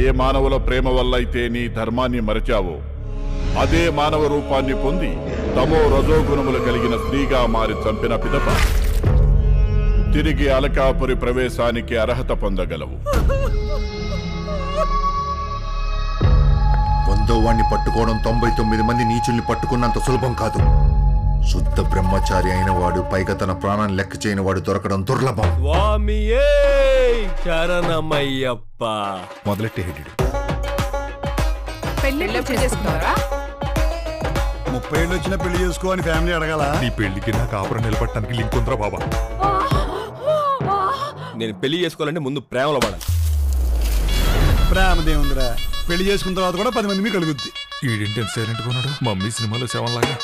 ఏ మానవుల ప్రేమ వల్ల అయితే నీ ధర్మాన్ని మరచావో అదే మానవ రూపాన్ని పొంది తమో రజోగుణములు కలిగిన స్త్రీగా మారి చంపిన పిదప తిరిగి అలకాపురి ప్రవేశానికి అర్హత పొందగలవు. వందోవాణ్ణి పట్టుకోవడం 99 మంది నీచుల్ని పట్టుకున్నంత సులభం కాదు. శుద్ధ బ్రహ్మచారి అయిన వాడు, పైగా తన ప్రాణాన్ని లెక్క చేయని వాడు దొరకడం దుర్లభం. మొదలెట్టే 30 ఏళ్ళు వచ్చినా పెళ్లి చేసుకో అని ఫ్యామిలీ అడగాల. నీ పెళ్లికి నా కాపురం నిలబట్టడానికి లింక్ ఉందిరా బాబా. నేను పెళ్లి చేసుకోవాలంటే ముందు ప్రేమలో పడాలి. ప్రేమదే ఉందిరా, పెళ్లి చేసుకున్న తర్వాత కూడా 10 మంది కలుగుద్ది. ఈడింటి సైలెంట్ గా ఉన్నాడు, మమ్మీ సినిమాలో శవంలాగా.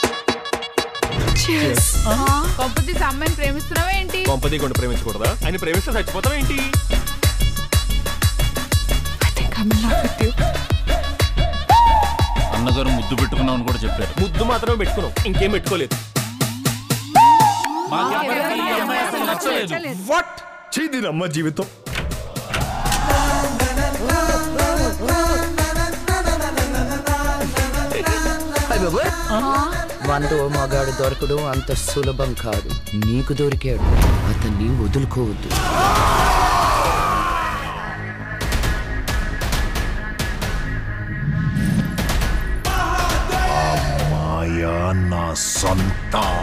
అమ్మాయిని ప్రేమిస్తున్నావా ఏంటి? కొంపది కొండ ప్రేమించకూడదా? ఆయన ప్రేమిస్తే చచ్చిపోతావా ఏంటి? అన్నగారు ముద్దు పెట్టుకున్నామని కూడా చెప్పారు. ముద్దు మాత్రమే పెట్టుకున్నాం, ఇంకేం పెట్టుకోలేదు. వాట్ చీదినమ్మ జీవితం. వందో మగాడు దొరకడం అంత సులభం కాదు. నీకు దొరికాడు, అతన్ని వదులుకోవద్దు. మాయా నా సొంతం.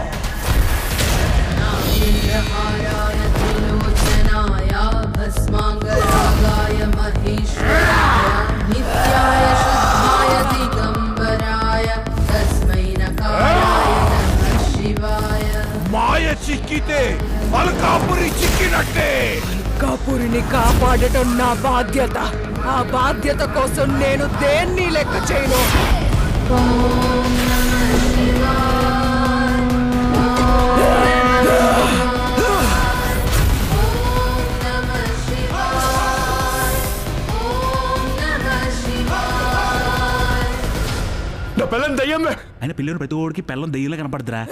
మాయ చిక్కితే అల్కాపురి చిక్కినట్టే. అల్కాపురిని కాపాడటం నా బాధ్యత. ఆ బాధ్యత కోసం నేను దేన్ని లెక్క చేయను. నా పిల్లని దయ్యమే. ఆయన పిల్లలు ప్రతి ఓడికి పిల్లలు దయ్యంలా కనపడుతురా.